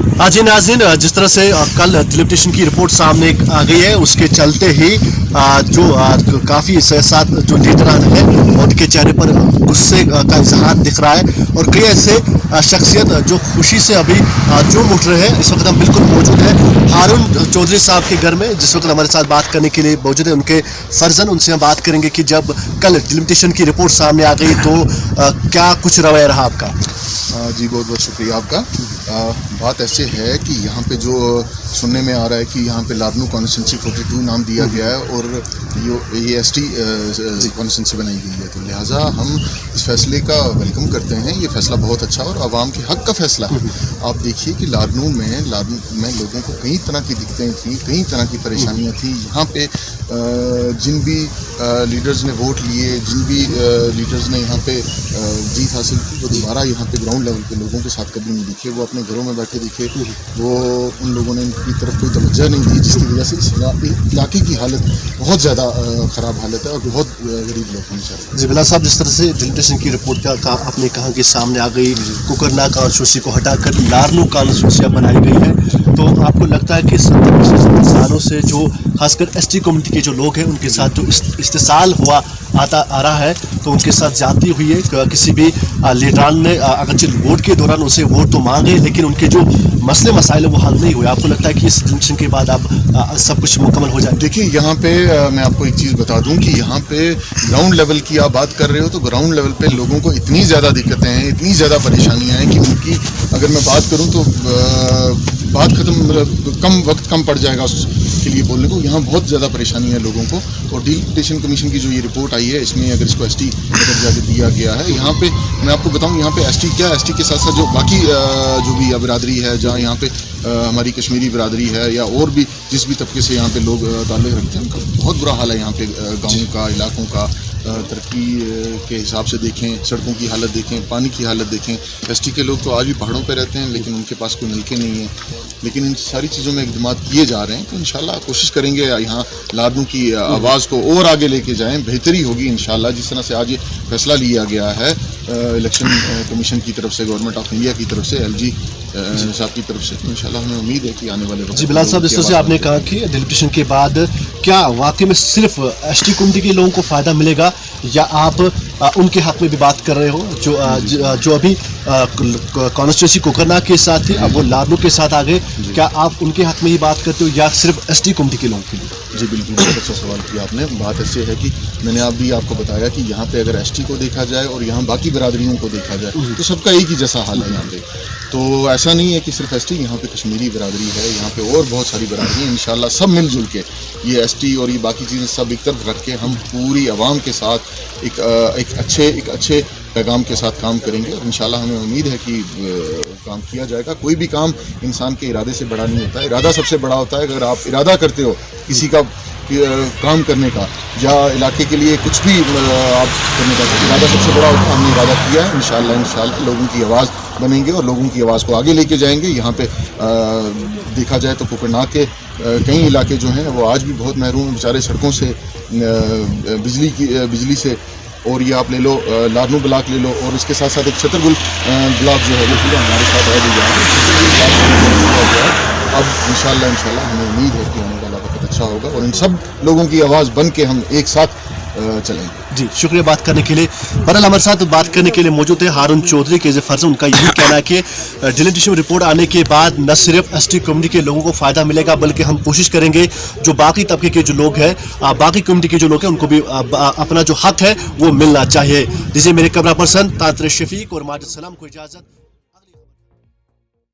हाँ जी नाज़रीन, जिस तरह से कल डिलिमिटेशन की रिपोर्ट सामने आ गई है, उसके चलते ही जो काफ़ी साथ जो लीडरान है उनके चेहरे पर गुस्से का इजहार दिख रहा है और कई ऐसे शख्सियत जो खुशी से अभी झूम उठ रहे हैं। इस वक्त हम बिल्कुल मौजूद हैं हारून चौधरी साहब के घर में, जिस वक्त हमारे साथ बात करने के लिए मौजूद है उनके फर्जन। उनसे हम बात करेंगे कि जब कल डिलिमिटेशन की रिपोर्ट सामने आ गई तो क्या कुछ रवैया रहा आपका? जी बहुत बहुत शुक्रिया आपका। बात ऐसे है कि यहाँ पे जो सुनने में आ रहा है कि यहाँ पे लादनू कॉन्स्टिट्यूंसी 42 नाम दिया गया है और ये एसटी कॉन्स्टिट्यूंसी बनाई गई है, तो लिहाजा हम इस फैसले का वेलकम करते हैं। ये फैसला बहुत अच्छा और आवाम के हक़ का फैसला है। आप देखिए कि लादनू में लोगों को कई तरह की दिक्कतें थी, कई तरह की परेशानियाँ थी। यहाँ पे जिन भी लीडर्स ने वोट लिए, जिन भी लीडर्स ने यहाँ पे जीत हासिल की, वो दोबारा यहाँ पे ग्राउंड लेवल पे लोगों के साथ कभी नहीं दिखे। वो अपने घरों में बैठे दिखे, वो उन लोगों ने इनकी तरफ कोई तवज्जो नहीं दी, जिसकी वजह से इस इलाके की हालत बहुत ज़्यादा ख़राब हालत है और बहुत गरीब लोग हैं। जी बिला साहब, जिस तरह से डिलिमिटेशन की रिपोर्ट का आपने कहा कि सामने आ गई, कुकरना कॉन्स्टिट्यूंसी को हटाकर लादनू कॉन्स्टिट्यूंसी बनाई गई है, तो आपको लगता है कि 70 सालों से जो खासकर एसटी कम्युनिटी के जो लोग हैं उनके साथ जो इस्तेसाल हुआ आ रहा है, तो उनके साथ ज्यादती हुई है? किसी भी लीडरान ने अगरचे वोट के दौरान उनसे वोट तो मांगे, लेकिन उनके जो मसले मसाइल वो हल नहीं हुए। आपको लगता है कि इस डिलिमिटेशन के बाद अब सब कुछ मुकम्मल हो जाए? देखिए, यहाँ पे मैं आपको एक चीज़ बता दूँ कि यहाँ पे ग्राउंड लेवल की आप बात कर रहे हो, तो ग्राउंड लेवल पे लोगों को इतनी ज़्यादा दिक्कतें हैं, इतनी ज़्यादा परेशानियाँ हैं कि उनकी अगर मैं बात करूँ तो बात कम पड़ जाएगा उसके लिए बोलने को। यहाँ बहुत ज़्यादा परेशानी है लोगों को। और डिलिमिटेशन कमीशन की जो ये रिपोर्ट आई है, इसमें अगर इसको एसटी दर्जा दिया गया है, यहाँ पे मैं आपको बताऊँ यहाँ पे एसटी क्या, एसटी के साथ साथ जो बाकी जो भी बिरादरी है, जहाँ यहाँ पे हमारी कश्मीरी बिरादरी है या और भी जिस भी तबके से यहाँ पे लोग ताल्लुक़ रखते हैं, उनका बहुत बुरा हाल है। यहाँ पे गाँव का, इलाकों का तरक्की के हिसाब से देखें, सड़कों की हालत देखें, पानी की हालत देखें। एसटी के लोग तो आज भी पहाड़ों पे रहते हैं, लेकिन उनके पास कोई नलके नहीं है। लेकिन इन सारी चीज़ों में इक़दाम किए जा रहे हैं, तो इंशाल्लाह कोशिश करेंगे यहाँ लादनू की आवाज़ को और आगे लेके जाएं, बेहतरी होगी इंशाल्लाह। जिस तरह से आज ये फैसला लिया गया है इलेक्शन कमीशन की तरफ से, गवर्नमेंट ऑफ इंडिया की तरफ से, एलजी साहब की तरफ से, तो इंशाल्लाह हमें उम्मीद है कि आने वाले वक्त। जी बिलाल साहब, जिस तरह से आपने कहा कि डिलिमिटेशन के बाद क्या वाकई में सिर्फ एसटी कम्युनिटी के लोगों को फ़ायदा मिलेगा, या आप उनके हक़ में भी बात कर रहे हो जो अभी कॉन्स्टिट्यूंसी कुकरना के साथ थी, अब वो लादनू के साथ आ गए? क्या आप उनके हक़ में ही बात करते हो या सिर्फ एसटी कम्युनिटी के लोगों के लिए? जी बिल्कुल, बहुत अच्छा सवाल किया आपने। बात ऐसे है कि मैंने आपको बताया कि यहाँ पे अगर एसटी को देखा जाए और यहाँ बाकी बिरादरियों को देखा जाए, तो सबका एक ही जैसा हाल है यहाँ पे। तो ऐसा नहीं है कि सिर्फ एसटी, यहाँ पे कश्मीरी बिरादरी है, यहाँ पे और बहुत सारी बिरादरी हैं। इंशाल्लाह सब मिलजुल के ये एसटी और ये बाकी चीज़ें सब एक तरफ रख के हम पूरी आवाम के साथ एक अच्छे पैगाम के साथ काम करेंगे और इंशाल्लाह हमें उम्मीद है कि काम किया जाएगा। कोई भी काम इंसान के इरादे से बड़ा नहीं होता है, इरादा सबसे बड़ा होता है। अगर आप इरादा करते हो किसी का काम करने का या इलाके के लिए कुछ भी आप करने का, तो इरादा सबसे बड़ा होता है। हमने इरादा किया है, इंशाल्लाह लोगों की आवाज़ बनेंगे और लोगों की आवाज़ को आगे लेके जाएंगे। यहाँ पे देखा जाए तो कुकरना के कई इलाके जो हैं वो आज भी बहुत महरूम हैं बेचारे सड़कों से, बिजली से। और ये आप ले लो लादनू ब्लॉक ले लो, और इसके साथ साथ एक छतरगुल ब्लॉक जो है वो पूरा हमारे साथ है अब इंशाल्लाह हमें उम्मीद है कि आने वाला वक्त अच्छा होगा और इन सब लोगों की आवाज़ बन के हम एक साथ चलेंगे। जी शुक्रिया बात करने के लिए। बहरहाल हमारे साथ बात करने के लिए मौजूद है हारून चौधरी के फर्जन। उनका यही कहना है कि डिलिमिटेशन रिपोर्ट आने के बाद न सिर्फ एसटी कम्युनिटी के लोगों को फ़ायदा मिलेगा, बल्कि हम कोशिश करेंगे जो बाकी तबके के जो लोग हैं, बाकी कम्युनिटी के जो लोग हैं, उनको भी अपना जो हक है वो मिलना चाहिए। जिसे मेरे कैमरा पर्सन तांत्रिक शफीक और माजिद सलाम को इजाज़त।